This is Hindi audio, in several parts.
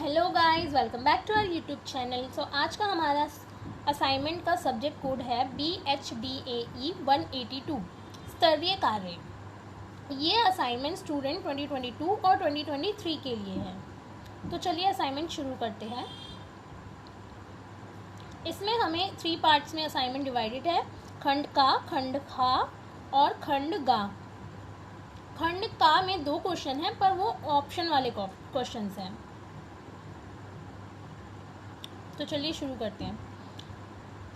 Hello guys, welcome back to our YouTube channel. आज का हमारा असाइनमेंट का सब्जेक्ट कोड है BHDAE 182 स्तरीय कार्य। ये असाइनमेंट स्टूडेंट 2022 और 2023 के लिए है। तो चलिए असाइनमेंट शुरू करते हैं। इसमें हमें 3 पार्ट्स में असाइनमेंट डिवाइडेड है, खंड का, खंड खा और खंड गा। खंड का में 2 क्वेश्चन हैं, पर वो ऑप्शन वाले क्वेश्चन हैं। तो चलिए शुरू करते हैं।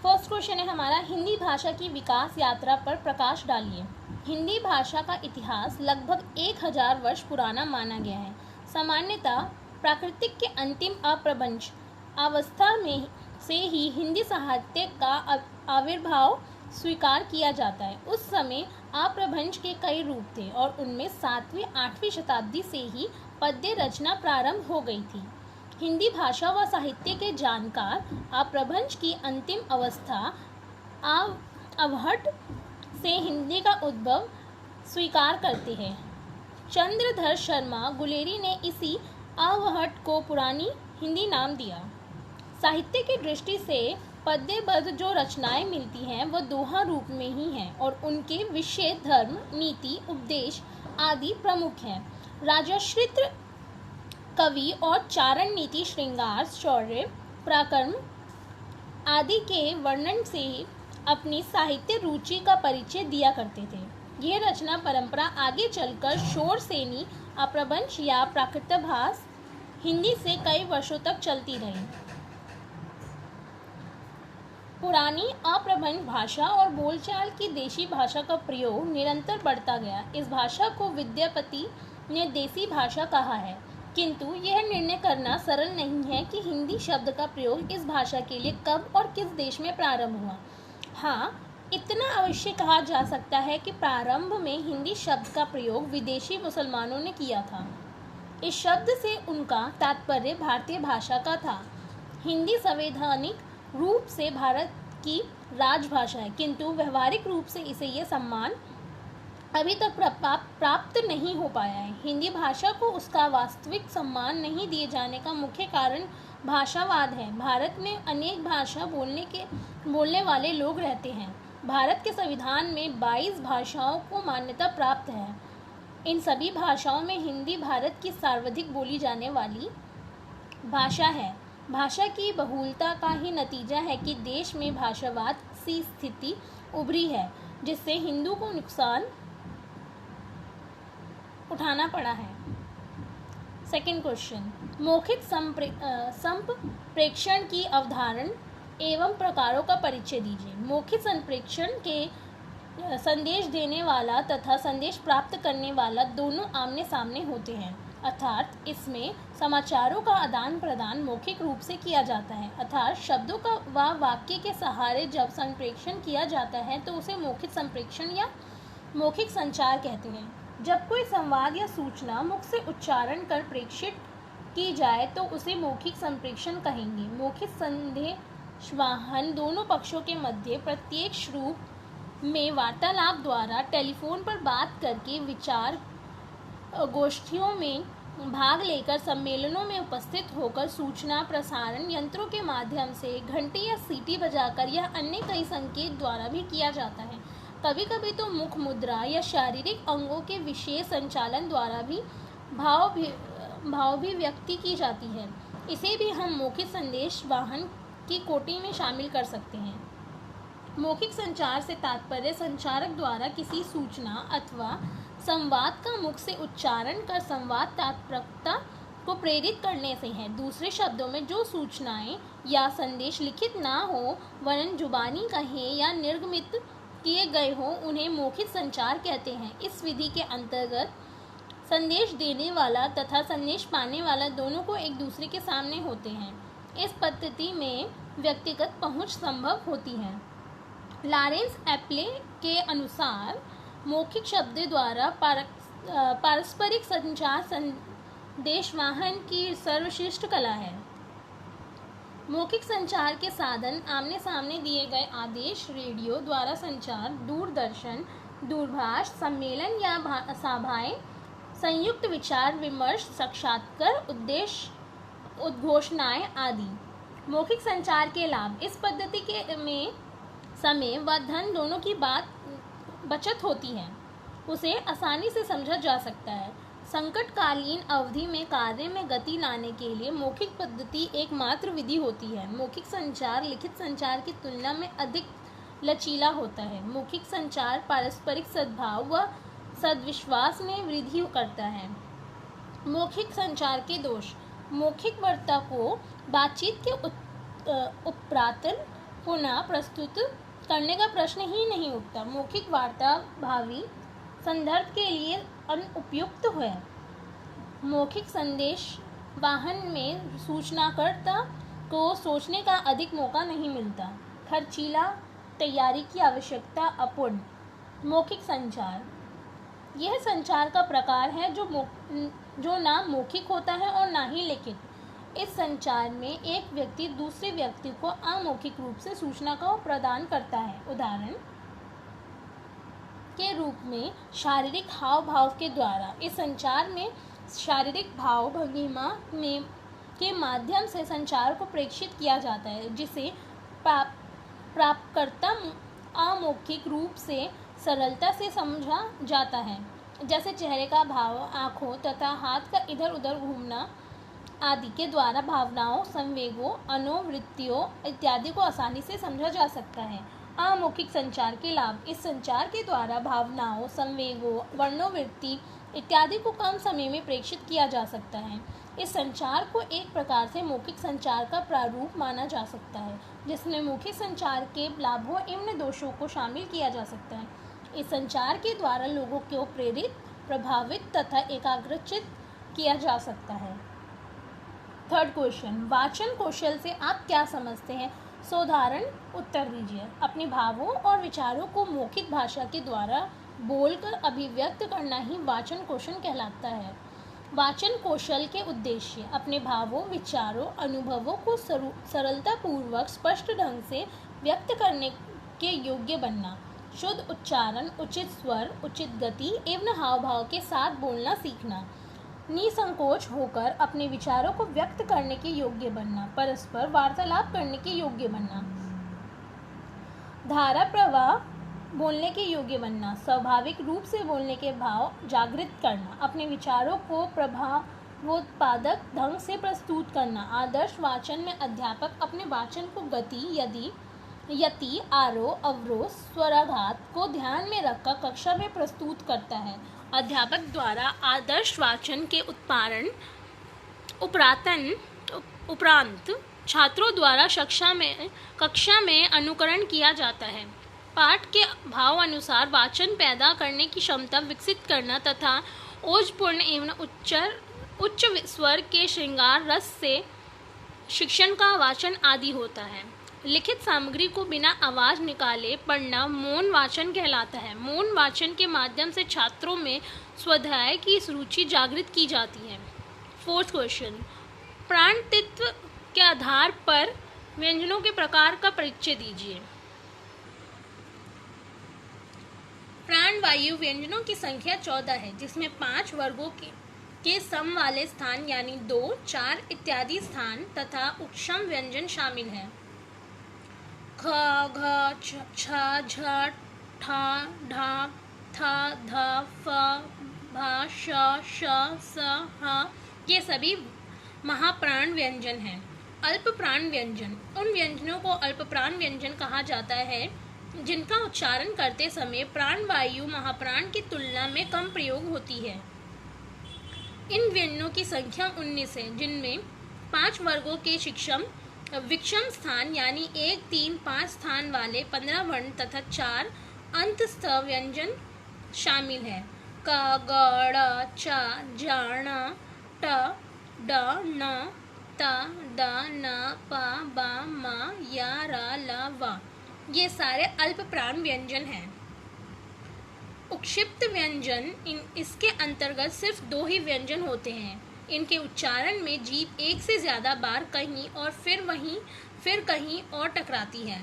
फर्स्ट क्वेश्चन है हमारा, हिंदी भाषा की विकास यात्रा पर प्रकाश डालिए। हिंदी भाषा का इतिहास लगभग 1000 वर्ष पुराना माना गया है। सामान्यतः प्राकृतिक के अंतिम अपभ्रंश अवस्था में से ही हिंदी साहित्य का आविर्भाव स्वीकार किया जाता है। उस समय अपभ्रंश के कई रूप थे और उनमें 7वीं 8वीं शताब्दी से ही पद्य रचना प्रारंभ हो गई थी। हिंदी भाषा व साहित्य के जानकार अपभ्रंश की अंतिम अवस्था अवहट से हिंदी का उद्भव स्वीकार करते हैं। चंद्रधर शर्मा गुलेरी ने इसी अवहट को पुरानी हिंदी नाम दिया। साहित्य की दृष्टि से पद्यबद्ध जो रचनाएं मिलती हैं वह दोहा रूप में ही हैं और उनके विषय धर्म, नीति, उपदेश आदि प्रमुख हैं। राजाश्रित कवि और चारण नीति, श्रृंगार, शौर्य, पराक्रम आदि के वर्णन से अपनी साहित्य रुचि का परिचय दिया करते थे। यह रचना परंपरा आगे चलकर शौरसेनी अपभ्रंश या प्राकृतभास हिंदी से कई वर्षों तक चलती रही। पुरानी अपभ्रंश भाषा और बोलचाल की देशी भाषा का प्रयोग निरंतर बढ़ता गया। इस भाषा को विद्यापति ने देसी भाषा कहा है, किंतु यह निर्णय करना सरल नहीं है कि हिंदी शब्द का प्रयोग इस भाषा के लिए कब और किस देश में प्रारंभ हुआ। हाँ, इतना अवश्य कहा जा सकता है कि प्रारंभ में हिंदी शब्द का प्रयोग विदेशी मुसलमानों ने किया था। इस शब्द से उनका तात्पर्य भारतीय भाषा का था। हिंदी संवैधानिक रूप से भारत की राजभाषा है, किंतु व्यवहारिक रूप से इसे यह सम्मान अभी तक प्राप्त नहीं हो पाया है। हिंदी भाषा को उसका वास्तविक सम्मान नहीं दिए जाने का मुख्य कारण भाषावाद है। भारत में अनेक भाषा बोलने वाले लोग रहते हैं। भारत के संविधान में 22 भाषाओं को मान्यता प्राप्त है। इन सभी भाषाओं में हिंदी भारत की सर्वाधिक बोली जाने वाली भाषा है। भाषा की बहुलता का ही नतीजा है कि देश में भाषावाद सी स्थिति उभरी है, जिससे हिंदू को नुकसान उठाना पड़ा है। सेकंड क्वेश्चन, मौखिक संप्रेषण की अवधारणा एवं प्रकारों का परिचय दीजिए। मौखिक संप्रेषण के संदेश देने वाला तथा संदेश प्राप्त करने वाला दोनों आमने सामने होते हैं, अर्थात इसमें समाचारों का आदान प्रदान मौखिक रूप से किया जाता है। अर्थात शब्दों का व वाक्य के सहारे जब संप्रेषण किया जाता है तो उसे मौखिक संप्रेषण या मौखिक संचार कहते हैं। जब कोई संवाद या सूचना मुख से उच्चारण कर प्रेषित की जाए तो उसे मौखिक संप्रेषण कहेंगे। मौखिक संदेशवाहन दोनों पक्षों के मध्य प्रत्यक्ष रूप में वार्तालाप द्वारा टेलीफोन पर बात करके, विचार गोष्ठियों में भाग लेकर, सम्मेलनों में उपस्थित होकर, सूचना प्रसारण यंत्रों के माध्यम से, घंटी या सीटी बजाकर या अन्य कई संकेत द्वारा भी किया जाता है। कभी कभी तो मुख मुद्रा या शारीरिक अंगों के विशेष संचालन द्वारा भी भाव भी व्यक्त की जाती है। इसे भी हम मौखिक संदेश वाहन की कोटि में शामिल कर सकते हैं। मौखिक संचार से तात्पर्य संचारक द्वारा किसी सूचना अथवा संवाद का मुख से उच्चारण कर संवाद तात्पर्यता को प्रेरित करने से है। दूसरे शब्दों में, जो सूचनाएं या संदेश लिखित ना हो वरन जुबानी कहे या निर्गमित किए गए हों, उन्हें मौखिक संचार कहते हैं। इस विधि के अंतर्गत संदेश देने वाला तथा संदेश पाने वाला दोनों को एक दूसरे के सामने होते हैं। इस पद्धति में व्यक्तिगत पहुंच संभव होती है। लॉरेंस एप्ले के अनुसार मौखिक शब्द द्वारा पारस्परिक संचार संदेशवाहन की सर्वश्रेष्ठ कला है। मौखिक संचार के साधन आमने सामने दिए गए आदेश, रेडियो द्वारा संचार, दूरदर्शन, दूरभाष, सम्मेलन या सभाएं, संयुक्त विचार विमर्श, साक्षात्कार, उद्घोषणाएं आदि। मौखिक संचार के लाभ। इस पद्धति के में समय व धन दोनों की बचत होती है। उसे आसानी से समझा जा सकता है। संकटकालीन अवधि में कार्य में गति लाने के लिए मौखिक पद्धति एकमात्र विधि होती है। मौखिक संचार लिखित संचार की तुलना में अधिक लचीला होता है। मौखिक संचार पारस्परिक सद्भाव व सद्विश्वास में वृद्धि करता है। मौखिक संचार के दोष। मौखिक वार्ता को बातचीत के उपरांत पुनः प्रस्तुत करने का प्रश्न ही नहीं उठता। मौखिक वार्ता भावी संदर्भ के लिए अनुपयुक्त है। मौखिक संदेश वाहन में सूचनाकर्ता को सोचने का अधिक मौका नहीं मिलता। खर्चीला, तैयारी की आवश्यकता अपूर्ण। मौखिक संचार यह संचार का प्रकार है जो ना मौखिक होता है और ना ही लिखित। इस संचार में एक व्यक्ति दूसरे व्यक्ति को अमौखिक रूप से सूचना को प्रदान करता है। उदाहरण के रूप में शारीरिक हाव भाव के द्वारा। इस संचार में शारीरिक भाव भंगिमा के माध्यम से संचार को प्रेषित किया जाता है, जिसे प्राप्तकर्ता अमौखिक रूप से सरलता से समझा जाता है, जैसे चेहरे का भाव, आँखों तथा हाथ का इधर उधर घूमना आदि के द्वारा भावनाओं, संवेगों, मनोवृत्तियों इत्यादि को आसानी से समझा जा सकता है। अमौखिक संचार के लाभ। इस संचार के द्वारा भावनाओं, संवेगों, मनोवृत्ति इत्यादि को कम समय में प्रेषित किया जा सकता है। इस संचार को एक प्रकार से मौखिक संचार का प्रारूप माना जा सकता है, जिसमें मौखिक संचार के लाभों एवं दोषों को शामिल किया जा सकता है। इस संचार के द्वारा लोगों को प्रेरित, प्रभावित तथा एकाग्रचित किया जा सकता है। थर्ड क्वेश्चन, वाचन कौशल से आप क्या समझते हैं? साधारण उत्तर दीजिए। अपने भावों और विचारों को मौखिक भाषा के द्वारा बोलकर अभिव्यक्त करना ही वाचन कौशल कहलाता है। वाचन कौशल के उद्देश्य अपने भावों, विचारों, अनुभवों को सरलतापूर्वक स्पष्ट ढंग से व्यक्त करने के योग्य बनना, शुद्ध उच्चारण, उचित स्वर, उचित गति एवं हाव भाव के साथ बोलना सीखना, निसंकोच होकर अपने विचारों को व्यक्त करने के योग्य बनना, परस्पर वार्तालाप करने के योग्य बनना, धारा प्रवाह बोलने के योग्य बनना, स्वाभाविक रूप से बोलने के भाव जागृत करना, अपने विचारों को प्रभावोत्पादक ढंग से प्रस्तुत करना। आदर्श वाचन में अध्यापक अपने वाचन को गति, यति, आरोह, अवरोह, स्वराघात को ध्यान में रखकर कक्षा में प्रस्तुत करता है। अध्यापक द्वारा आदर्श वाचन के उपरांत छात्रों द्वारा कक्षा में अनुकरण किया जाता है। पाठ के भाव अनुसार वाचन पैदा करने की क्षमता विकसित करना तथा ओजपूर्ण एवं उच्च स्वर के श्रृंगार रस से शिक्षण का वाचन आदि होता है। लिखित सामग्री को बिना आवाज निकाले पढ़ना मौन वाचन कहलाता है। मौन वाचन के माध्यम से छात्रों में स्वाध्याय की रुचि जागृत की जाती है। फोर्थ क्वेश्चन, प्राणतत्व के आधार पर व्यंजनों के प्रकार का परिचय दीजिए। प्राणवायु व्यंजनों की संख्या 14 है, जिसमें 5 वर्गों के सम वाले स्थान यानी 2, 4 इत्यादि स्थान तथा उपशम व्यंजन शामिल हैं। ख, घ, छ, झ, ठ, ढ, थ, ध, फ, भ, श, श, स, ह ये सभी महाप्राण व्यंजन हैं। अल्प प्राण व्यंजन, उन व्यंजनों को अल्प प्राण व्यंजन कहा जाता है जिनका उच्चारण करते समय प्राणवायु महाप्राण की तुलना में कम प्रयोग होती है। इन व्यंजनों की संख्या 19 है, जिनमें 5 वर्गों के विषम स्थान यानी 1, 3, 5 स्थान वाले 15 वर्ण तथा 4 अंतस्थ व्यंजन शामिल है। क, ग, ड़, च, ज, ण, ट, ड, न, त, द, न, प, ब, म, य, र, ल, व ये सारे अल्प प्राण व्यंजन हैं। उक्षिप्त व्यंजन इसके अंतर्गत सिर्फ 2 ही व्यंजन होते हैं। इनके उच्चारण में जीभ एक से ज़्यादा बार कहीं और फिर कहीं और टकराती है।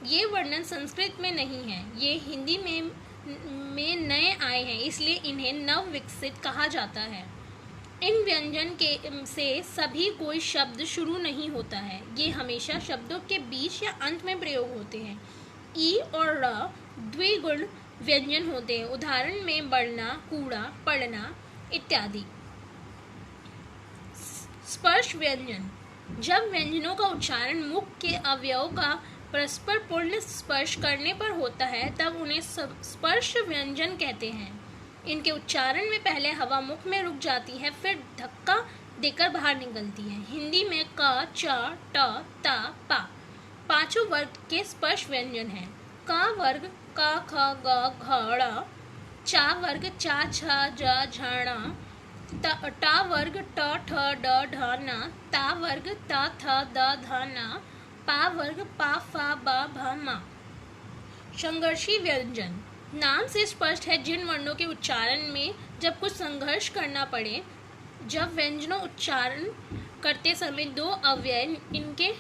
ये वर्णन संस्कृत में नहीं है, ये हिंदी में नए आए हैं, इसलिए इन्हें नव विकसित कहा जाता है। इन व्यंजन के से सभी कोई शब्द शुरू नहीं होता है। ये हमेशा शब्दों के बीच या अंत में प्रयोग होते हैं। ई और र द्विगुण व्यंजन होते हैं। उदाहरण में बढ़ना, कूड़ा, पढ़ना इत्यादि। स्पर्श व्यंजन, जब व्यंजनों का उच्चारण मुख के अवयव का परस्पर पूर्ण स्पर्श करने पर होता है तब उन्हें स्पर्श व्यंजन कहते हैं। इनके उच्चारण में पहले हवा मुख में रुक जाती है, फिर धक्का देकर बाहर निकलती है। हिंदी में क, च, ट, ता, पा पांचों वर्ग के स्पर्श व्यंजन हैं। का वर्ग का, ख, ग, घ, ड़। चा वर्ग चा, छ, ज, झ, ण। टा वर्ग ट, ठ, ड, ढ, न। ता वर्ग त, थ, द, ध, न। पा वर्ग पा, फा, ब, भ, म। संघर्षी व्यंजन, नाम से स्पष्ट है जिन वर्णों के उच्चारण में जब कुछ संघर्ष करना पड़े। जब व्यंजनों उच्चारण करते समय दो अव्यय इनके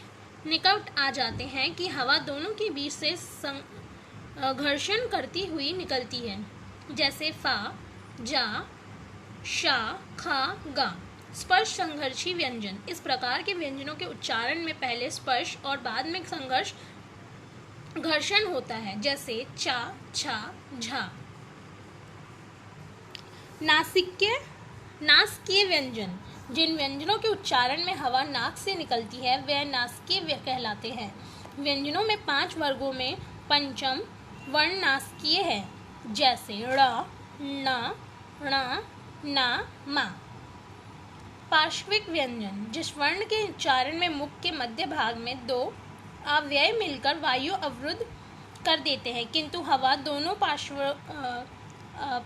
निकट आ जाते हैं कि हवा दोनों के बीच से घर्षण करती हुई निकलती है, जैसे फा, जा, शा, खा, गा। स्पर्श संघर्षी व्यंजन, इस प्रकार के व्यंजनों के उच्चारण में पहले स्पर्श और बाद में घर्षण होता है, जैसे चा, छा, झा। नासिकीय व्यंजन, जिन व्यंजनों के उच्चारण में हवा नाक से निकलती है वे नासिकीय कहलाते हैं। व्यंजनों में 5 वर्गों में पंचम वर्ण नासिकीय है, जैसे ड़, न, ण, ना, मा। पार्श्विक व्यंजन, जिस वर्ण के उच्चारण में मुख के मध्य भाग में 2 अव्यय मिलकर वायु अवरुद्ध कर देते हैं, किंतु हवा दोनों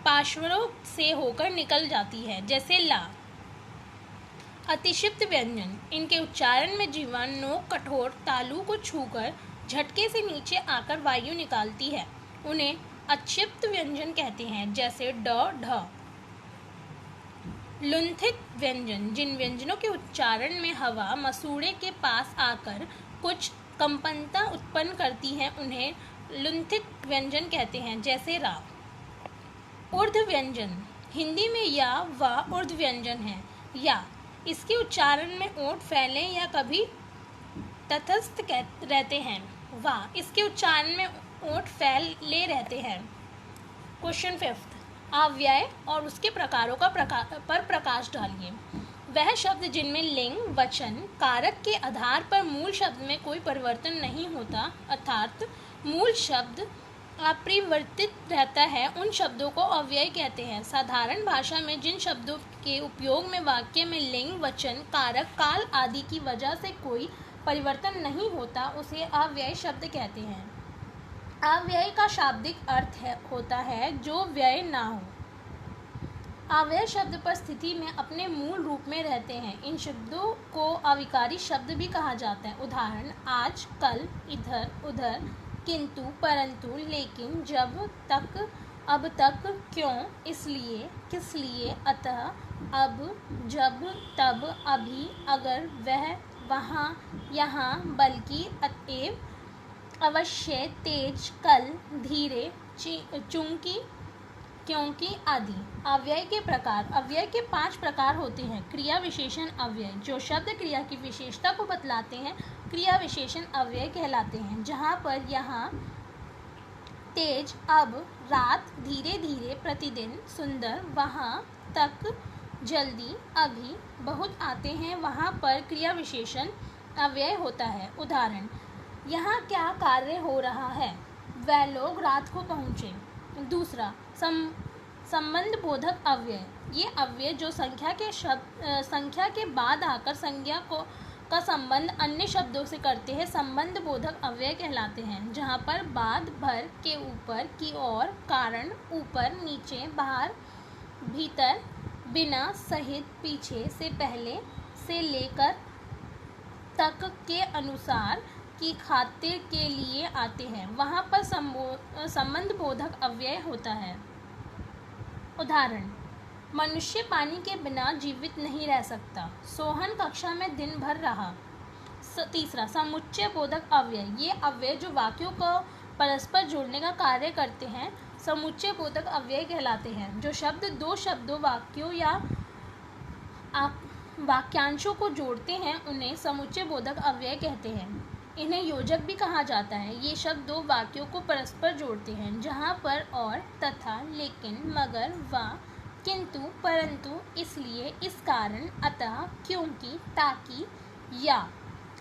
पार्श्वों से होकर निकल जाती है, जैसे ला। अतिक्षिप्त व्यंजन, इनके उच्चारण में जीवा नोक कठोर तालु को छूकर झटके से नीचे आकर वायु निकालती है, उन्हें अक्षिप्त व्यंजन कहते हैं, जैसे ड, ढ। लुंठित व्यंजन, जिन व्यंजनों के उच्चारण में हवा मसूड़े के पास आकर कुछ कंपनता उत्पन्न करती है, उन्हें लुंठित व्यंजन कहते हैं, जैसे रा। ऊर्ध्व व्यंजन, हिंदी में या व ऊर्ध्व व्यंजन है। या इसके उच्चारण में ओंठ फैले या कभी तटस्थ रहते हैं। वा इसके उच्चारण में ओंठ फैले रहते हैं। क्वेश्चन 5, अव्यय और उसके प्रकारों पर प्रकाश डालिए। वह शब्द जिनमें लिंग, वचन, कारक के आधार पर मूल शब्द में कोई परिवर्तन नहीं होता, अर्थात मूल शब्द अपरिवर्तित रहता है, उन शब्दों को अव्यय कहते हैं। साधारण भाषा में जिन शब्दों के उपयोग में वाक्य में लिंग, वचन, कारक, काल आदि की वजह से कोई परिवर्तन नहीं होता, उसे अव्यय शब्द कहते हैं। अव्यय का शाब्दिक अर्थ होता है जो व्यय ना हो। अव्यय शब्द पर स्थिति में अपने मूल रूप में रहते हैं। इन शब्दों को अविकारी शब्द भी कहा जाता है। उदाहरण आज, कल, इधर, उधर, किंतु, परंतु, लेकिन, जब, तक, अब तक, क्यों, इसलिए, किस लिए, अतः, अब, जब, तब, अभी, अगर, वह, वहाँ, यहाँ, बल्कि, अतएव, अवश्य, तेज, कल, धीरे, चूंकि, क्योंकि आदि। अव्यय के प्रकार, अव्यय के 5 प्रकार होते हैं। क्रिया विशेषण अव्यय, जो शब्द क्रिया की विशेषता को बतलाते हैं, क्रिया विशेषण अव्यय कहलाते हैं। जहाँ पर यहाँ तेज, अब, रात, धीरे धीरे, प्रतिदिन, सुंदर, वहाँ, तक, जल्दी, अभी, बहुत आते हैं, वहाँ पर क्रिया विशेषण अव्यय होता है। उदाहरण, यहाँ क्या कार्य हो रहा है, वह लोग रात को पहुँचे। दूसरा, संबंध बोधक अव्यय, ये अव्यय जो संख्या के बाद आकर संज्ञा का संबंध अन्य शब्दों से करते हैं, संबंध बोधक अव्यय कहलाते हैं। जहाँ पर बाद, भर, के ऊपर, की ओर, कारण, ऊपर, नीचे, बाहर, भीतर, बिना, सहित, पीछे, से, पहले, से, लेकर, तक, के अनुसार, की खातिर, के लिए आते हैं, वहाँ पर संबंध बोधक अव्यय होता है। उदाहरण, मनुष्य पानी के बिना जीवित नहीं रह सकता। सोहन कक्षा में दिन भर रहा। तीसरा, समुच्चय बोधक अव्यय, ये अव्यय जो वाक्यों को परस्पर जोड़ने का कार्य करते हैं, समुच्चय बोधक अव्यय कहलाते हैं। जो शब्द 2 शब्दों, वाक्यों या आप वाक्यांशों को जोड़ते हैं उन्हें समुच्चय बोधक अव्यय कहते हैं। इन्हें योजक भी कहा जाता है। ये शब्द दो वाक्यों को परस्पर जोड़ते हैं, जहाँ पर और, तथा, लेकिन, मगर, व, किंतु, परंतु, इसलिए, इस कारण, अतः, क्योंकि, ताकि, या,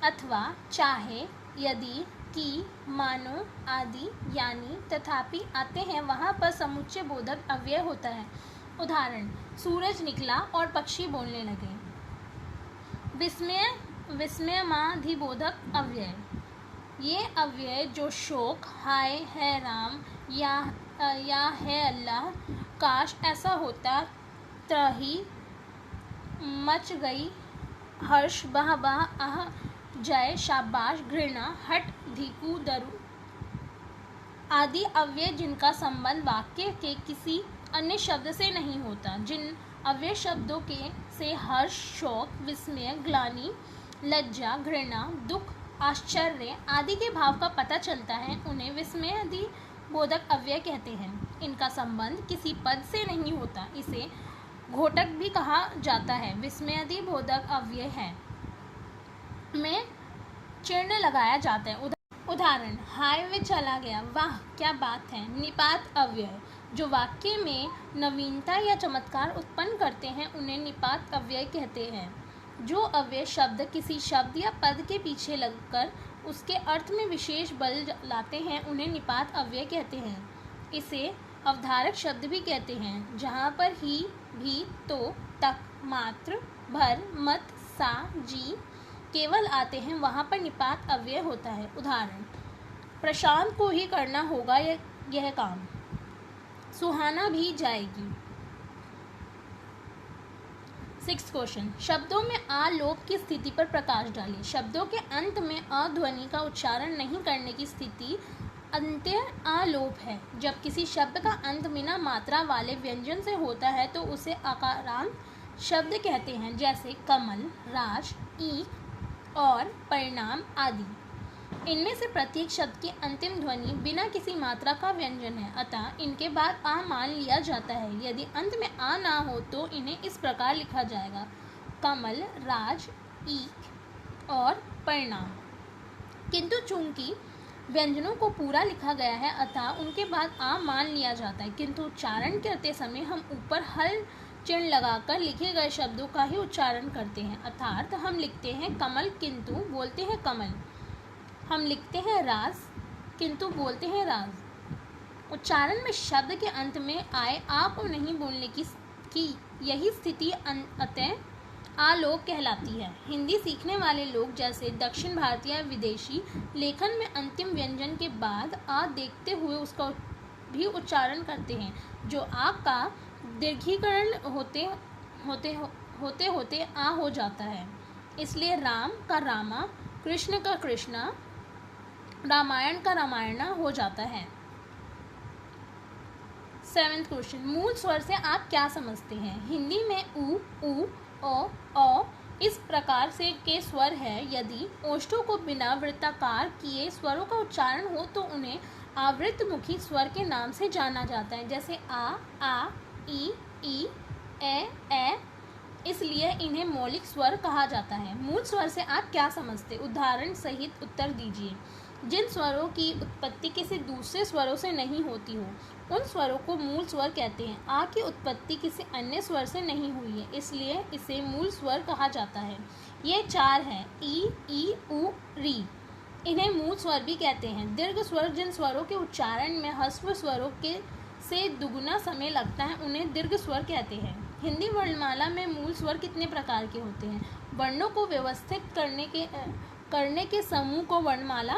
अथवा, चाहे, यदि, कि, मानो, आदि, यानी, तथापि आते हैं वहाँ पर समुच्चय बोधक अव्यय होता है। उदाहरण: सूरज निकला और पक्षी बोलने लगे। विस्मयमाधिबोधक अव्यय। ये अव्यय जो शोक, हाय, है राम, या है अल्लाह, काश ऐसा होता, त्राहि, मच गई, हर्ष, वाह वाह, आह, जय, शाबाश, घृणा, हट, धिक्कू, दरु आदि अव्यय जिनका संबंध वाक्य के किसी अन्य शब्द से नहीं होता। जिन अव्यय शब्दों के से हर्ष, शोक, विस्मय, ग्लानि, लज्जा, घृणा, दुख, आश्चर्य आदि के भाव का पता चलता है, उन्हें विस्मयादि बोधक अव्यय कहते हैं। इनका संबंध किसी पद से नहीं होता, इसे घोटक भी कहा जाता है। विस्मयादि बोधक अव्यय है में चिन्ह लगाया जाता है। उदाहरण: हाय वे चला गया, वाह क्या बात है। निपात अव्यय जो वाक्य में नवीनता या चमत्कार उत्पन्न करते हैं, उन्हें निपात अव्यय कहते हैं। जो अव्यय शब्द किसी शब्द या पद के पीछे लगकर उसके अर्थ में विशेष बल लाते हैं, उन्हें निपात अव्यय कहते हैं। इसे अवधारक शब्द भी कहते हैं। जहाँ पर ही, भी, तो, तक, मात्र, भर, मत, सा, जी केवल आते हैं, वहाँ पर निपात अव्यय होता है। उदाहरण: प्रशांत को ही करना होगा यह काम, सुहाना भी जाएगी। 6th क्वेश्चन, शब्दों में आ लोप की स्थिति पर प्रकाश डालिए। शब्दों के अंत में अ ध्वनि का उच्चारण नहीं करने की स्थिति अंत्य आलोप है। जब किसी शब्द का अंत बिना मात्रा वाले व्यंजन से होता है तो उसे अकारांत शब्द कहते हैं, जैसे कमल, राज, ईख और परिणाम आदि। इनमें से प्रत्येक शब्द की अंतिम ध्वनि बिना किसी मात्रा का व्यंजन है, अतः इनके बाद आ मान लिया जाता है। यदि अंत में आ ना हो तो इन्हें इस प्रकार लिखा जाएगा: कमल, राज, ईख और परिणाम। किंतु चूंकि व्यंजनों को पूरा लिखा गया है, अतः उनके बाद आ मान लिया जाता है, किंतु उच्चारण करते समय हम ऊपर हल चिन्ह लगाकर लिखे गए शब्दों का ही उच्चारण करते हैं। अर्थात हम लिखते हैं कमल किंतु बोलते हैं कमल, हम लिखते हैं राज किंतु बोलते हैं राज। उच्चारण में शब्द के अंत में आए आ को नहीं बोलने की यही स्थिति अतः आलोप कहलाती है। हिंदी सीखने वाले लोग जैसे दक्षिण भारतीय विदेशी लेखन में अंतिम व्यंजन के बाद आ देखते हुए उसका भी उच्चारण करते हैं, जो आ का दीर्घीकरण होते होते आ हो जाता है। इसलिए राम का रामा, कृष्ण का कृष्णा, रामायण का रामायणा हो जाता है। 7th क्वेश्चन, मूल स्वर से आप क्या समझते हैं? हिंदी में उ, ओ इस प्रकार से के स्वर है। यदि ओष्ठों को बिना वृत्ताकार किए स्वरों का उच्चारण हो तो उन्हें आवृतमुखी स्वर के नाम से जाना जाता है, जैसे आ, ई, ए, इसलिए इन्हें मौलिक स्वर कहा जाता है। मूल स्वर से आप क्या समझते? उदाहरण सहित उत्तर दीजिए। जिन स्वरों की उत्पत्ति किसी दूसरे स्वरों से नहीं होती हो, उन स्वरों को मूल स्वर कहते हैं। आ की उत्पत्ति किसी अन्य स्वर से नहीं हुई है, इसलिए इसे मूल स्वर कहा जाता है। ये 4 हैं: ई, उ, री। इन्हें मूल स्वर भी कहते हैं। दीर्घ स्वर जिन स्वरों के उच्चारण में ह्रस्व स्वरों के से दुगुना समय लगता है, उन्हें दीर्घ स्वर कहते हैं। हिंदी वर्णमाला में मूल स्वर कितने प्रकार के होते हैं? वर्णों को व्यवस्थित करने के समूह को वर्णमाला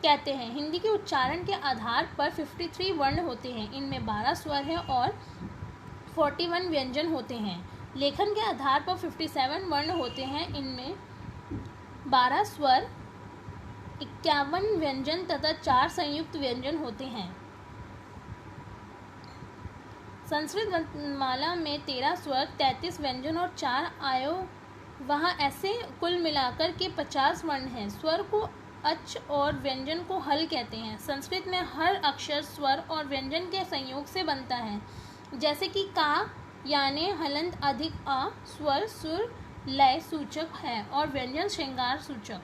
कहते हैं। हिंदी के उच्चारण के आधार पर 53 वर्ण होते हैं। इनमें 12 स्वर हैं और 41 व्यंजन होते हैं। लेखन के आधार पर 57 वर्ण होते हैं। इनमें 12 स्वर, 51 व्यंजन तथा 4 संयुक्त व्यंजन होते हैं। संस्कृत वर्णमाला में 13 स्वर, 33 व्यंजन और 4 आयो, वहाँ ऐसे कुल मिलाकर के 50 वर्ण हैं। स्वर को अच और व्यंजन को हल कहते हैं। संस्कृत में हर अक्षर स्वर और व्यंजन के संयोग से बनता है, जैसे कि का, यानी हलंत अधिक आ, स्वर सुर लय सूचक है और व्यंजन श्रृंगार सूचक।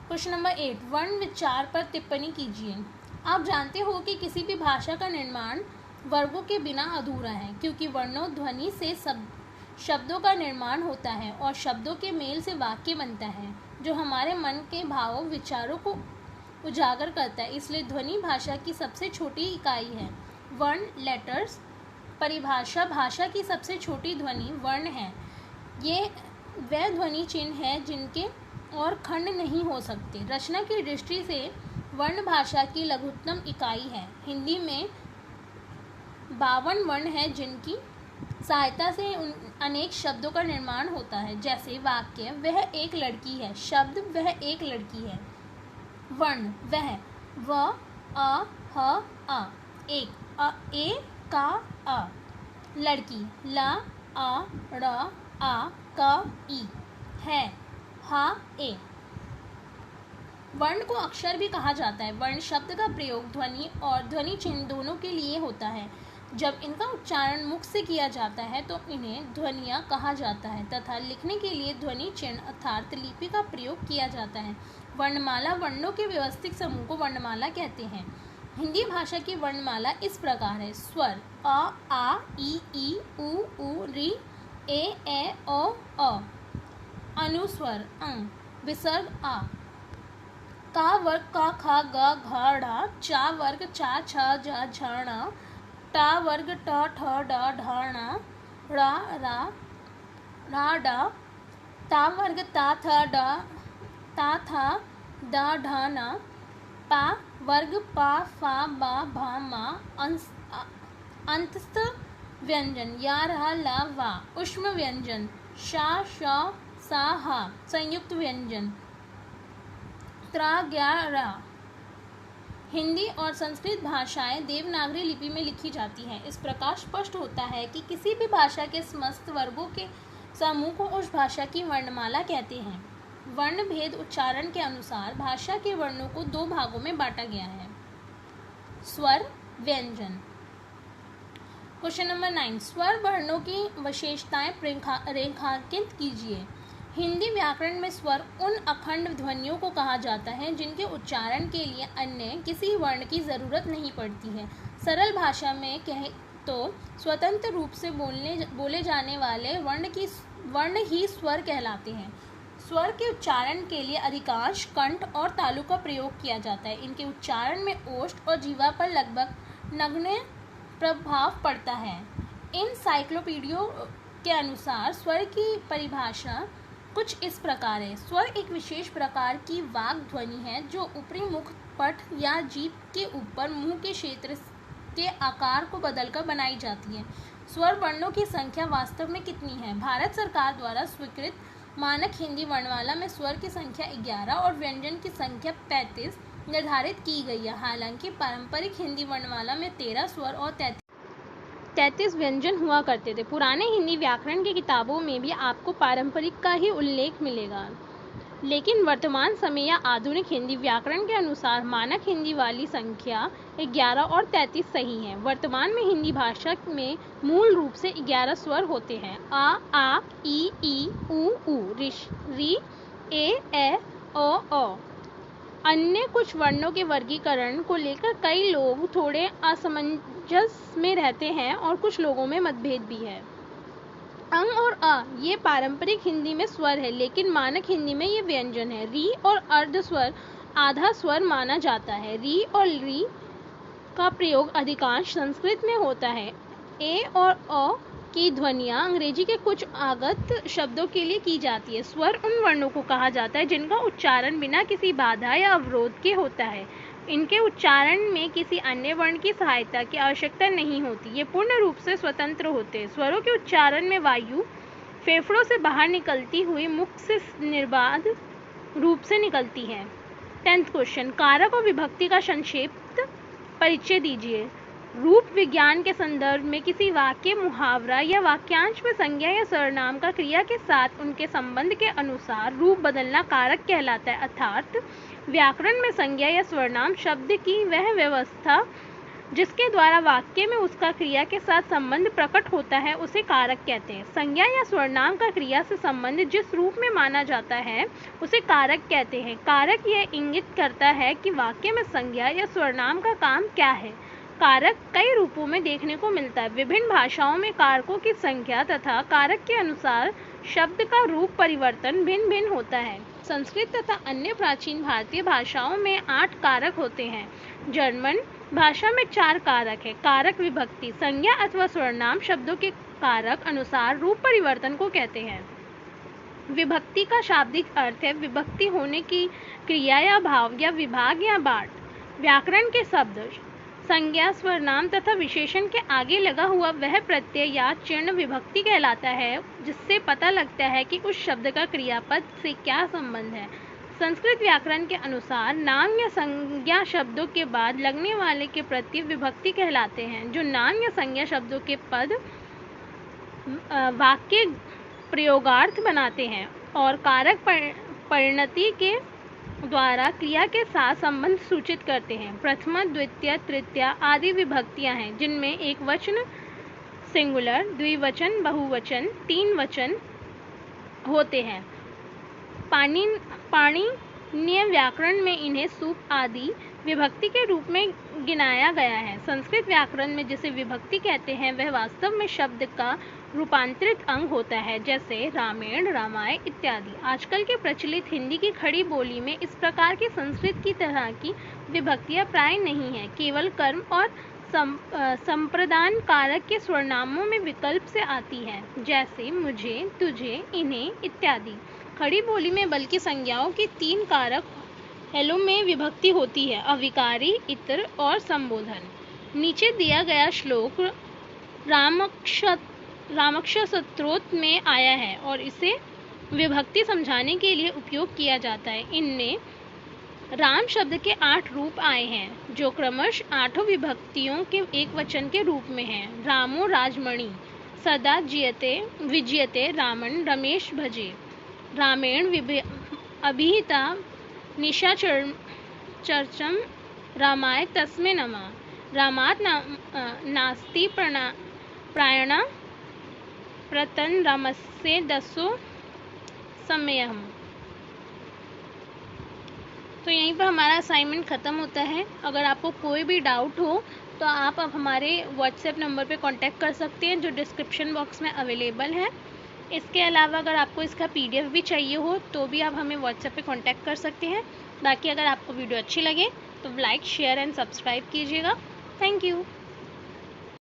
क्वेश्चन नंबर 8, वर्ण विचार पर टिप्पणी कीजिए। आप जानते हो कि किसी भी भाषा का निर्माण वर्गों के बिना अधूरा है, क्योंकि वर्णों ध्वनि से शब्दों का निर्माण होता है और शब्दों के मेल से वाक्य बनता है, जो हमारे मन के भावों विचारों को उजागर करता है। इसलिए ध्वनि भाषा की सबसे छोटी इकाई है। वर्ण लेटर्स। परिभाषा, भाषा की सबसे छोटी ध्वनि वर्ण है। ये वह ध्वनि चिन्ह है जिनके और खंड नहीं हो सकते। रचना की दृष्टि से वर्ण भाषा की लघुत्तम इकाई है। हिंदी में 52 वर्ण हैं जिनकी सहायता से अनेक शब्दों का निर्माण होता है, जैसे वाक्य वह एक लड़की है, शब्द वह एक लड़की है, वर्ण वह व अ ह आ, एक अ ए का अ, लड़की ला आ ड़ आ क ई, है हा ए। वर्ण को अक्षर भी कहा जाता है। वर्ण शब्द का प्रयोग ध्वनि और ध्वनि चिन्ह दोनों के लिए होता है। जब इनका उच्चारण मुख से किया जाता है तो इन्हें ध्वनियाँ कहा जाता है तथा लिखने के लिए ध्वनि चिन्ह अर्थात लिपि का प्रयोग किया जाता है। वर्णमाला, वर्णों के व्यवस्थित समूह को वर्णमाला कहते हैं। हिंदी भाषा की वर्णमाला इस प्रकार है। स्वर अ आ ई उ री ए ओ अ, अनुस्वर अं, विसर्ग आ, का वर्ग का खा ग घ ढ, चा वर्ग चा छ ज झ ण, टा वर्ग ट ठ ड ढ ण, रा रा ढा ड, ता वर्ग ता थ ड ता थ द ढ न, पा वर्ग पा फा बा भा मा, अंतस्थ व्यंजन या रहा ला वा, ऊष्म व्यंजन शा श सा हा, संयुक्त व्यंजन त्रा ग्या रा। हिंदी और संस्कृत भाषाएं देवनागरी लिपि में लिखी जाती हैं। इस प्रकार स्पष्ट होता है कि किसी भी भाषा के समस्त वर्गों के समूह को उस भाषा की वर्णमाला कहते हैं। वर्ण भेद उच्चारण के अनुसार भाषा के वर्णों को 2 भागों में बांटा गया है। स्वर, व्यंजन। क्वेश्चन नंबर 9, स्वर वर्णों की विशेषताएं रेखांकित कीजिए। हिंदी व्याकरण में स्वर उन अखंड ध्वनियों को कहा जाता है जिनके उच्चारण के लिए अन्य किसी वर्ण की ज़रूरत नहीं पड़ती है। सरल भाषा में कहें तो स्वतंत्र रूप से बोले जाने वाले वर्ण ही स्वर कहलाते हैं। स्वर के उच्चारण के लिए अधिकांश कंठ और तालु का प्रयोग किया जाता है। इनके उच्चारण में ओष्ठ और जीवा पर लगभग नगण्य प्रभाव पड़ता है। इनसाइक्लोपीडिया के अनुसार स्वर की परिभाषा कुछ इस प्रकार है। स्वर एक विशेष प्रकार की वाक् ध्वनि है जो ऊपरी मुख पट या जीभ के ऊपर मुंह के क्षेत्र के आकार को बदलकर बनाई जाती है। स्वर वर्णों की संख्या वास्तव में कितनी है? भारत सरकार द्वारा स्वीकृत मानक हिंदी वर्णमाला में स्वर की संख्या 11 और व्यंजन की संख्या 35 निर्धारित की गई है। हालांकि पारंपरिक हिंदी वर्णमाला में 13 स्वर और 33 व्यंजन हुआ करते थे। पुराने हिंदी व्याकरण की किताबों में भी आपको पारंपरिक का ही उल्लेख मिलेगा, लेकिन वर्तमान समय या आधुनिक हिंदी व्याकरण के अनुसार मानक हिंदी वाली संख्या 11 और 33 सही है। वर्तमान में हिंदी भाषा में मूल रूप से 11 स्वर होते हैं। आ ई उ रिश री ए ओ। अन्य कुछ वर्णों के वर्गीकरण को लेकर कई लोग थोड़े असमंजस में रहते हैं और कुछ लोगों में मतभेद भी है। अंग और अ ये पारंपरिक हिंदी में स्वर है, लेकिन मानक हिंदी में ये व्यंजन है। री और अर्ध स्वर आधा स्वर माना जाता है। री और री का प्रयोग अधिकांश संस्कृत में होता है। ए और अ की ध्वनियाँ अंग्रेजी के कुछ आगत शब्दों के लिए की जाती है। स्वर उन वर्णों को कहा जाता है जिनका उच्चारण बिना किसी बाधा या अवरोध के होता है। इनके उच्चारण में किसी अन्य वर्ण की सहायता की आवश्यकता नहीं होती। ये पूर्ण रूप से स्वतंत्र होते हैं। स्वरों के उच्चारण में वायु फेफड़ों से बाहर निकलती हुई मुख से निर्बाध रूप से निकलती है। 10th क्वेश्चन, कारक और विभक्ति का संक्षिप्त परिचय दीजिए। रूप विज्ञान के संदर्भ में किसी वाक्य, मुहावरा या वाक्यांश में संज्ञा या सर्वनाम का क्रिया के साथ उनके संबंध के अनुसार रूप बदलना कारक कहलाता है। अर्थात व्याकरण में संज्ञा या सर्वनाम शब्द की वह व्यवस्था जिसके द्वारा वाक्य में उसका क्रिया के साथ संबंध प्रकट होता है उसे कारक कहते हैं। संज्ञा या स्वर्नाम का क्रिया से संबंध जिस रूप में माना जाता है उसे कारक कहते हैं। कारक यह इंगित करता है कि वाक्य में संज्ञा या स्वर्नाम का काम क्या है। कारक कई रूपों में देखने को मिलता है। विभिन्न भाषाओं में कारकों की संख्या तथा कारक के अनुसार शब्द का रूप परिवर्तन भिन्न भिन्न होता है। संस्कृत तथा अन्य प्राचीन भारतीय भाषाओं में 8 कारक होते हैं। जर्मन भाषा में 4 कारक है। कारक विभक्ति संज्ञा अथवा स्वर्नाम शब्दों के कारक अनुसार रूप परिवर्तन को कहते हैं। विभक्ति का शाब्दिक अर्थ है विभक्ति होने की क्रिया या भाव या विभाग या बाँट। व्याकरण के शब्द संज्ञा स्वरनाम तथा विशेषण के आगे लगा हुआ वह प्रत्यय या चिन्ह विभक्ति कहलाता है, जिससे पता लगता है कि उस शब्द का क्रियापद से क्या संबंध है। संस्कृत व्याकरण के अनुसार नाम या संज्ञा शब्दों के बाद लगने वाले के प्रत्यय विभक्ति कहलाते हैं। जो नाम या संज्ञा शब्दों के पद वाक्य प्रयोगार्थ बनाते हैं और कारक परिणति के द्वारा क्रिया के साथ संबंध सूचित करते हैं। प्रथमा, द्वितीय, तृतीय आदि विभक्तियां हैं, जिनमें एक वचन सिंगुलर, द्विवचन, बहुवचन, तीन वचन होते हैं। पाणिनीय व्याकरण में इन्हें सूप आदि विभक्ति के रूप में गिनाया गया है। संस्कृत व्याकरण में जिसे विभक्ति कहते हैं वह वास्तव में शब्द का रूपांतरित अंग होता है, जैसे रामायण, रामाय इत्यादि। आजकल के प्रचलित हिंदी की खड़ी बोली में इस प्रकार की संस्कृत की तरह की विभक्तियां प्राय नहीं है। केवल कर्म और संप्रदान कारक के स्वरनामों में विकल्प से आती है, जैसे मुझे, तुझे, इन्हें इत्यादि। खड़ी बोली में बल्कि संज्ञाओं की 3 कारक हेलो में विभक्ति होती है, अविकारी, इतर और संबोधन। नीचे दिया गया श्लोक रामक्ष स्तोत्र में आया है और इसे विभक्ति समझाने के लिए उपयोग किया जाता है। इनमें राम शब्द के 8 रूप आए हैं, जो क्रमशः 8 विभक्तियों के एक वचन के रूप में हैं। रामो राजमणि, सदा विजयते रामन, रमेश भजे, रामेण अभिहिता निशाचरचम, रामाय तस्मै नमः, रामात् नास्ति प्रायणा प्रतन रामस्य दसो समयः। तो यहीं पर हमारा असाइनमेंट ख़त्म होता है। अगर आपको कोई भी डाउट हो तो आप अब हमारे व्हाट्सएप नंबर पे कांटेक्ट कर सकते हैं, जो डिस्क्रिप्शन बॉक्स में अवेलेबल है। इसके अलावा अगर आपको इसका PDF भी चाहिए हो तो भी आप हमें व्हाट्सएप पे कांटेक्ट कर सकते हैं। बाकी अगर आपको वीडियो अच्छी लगे तो लाइक, शेयर एंड सब्सक्राइब कीजिएगा। Thank you.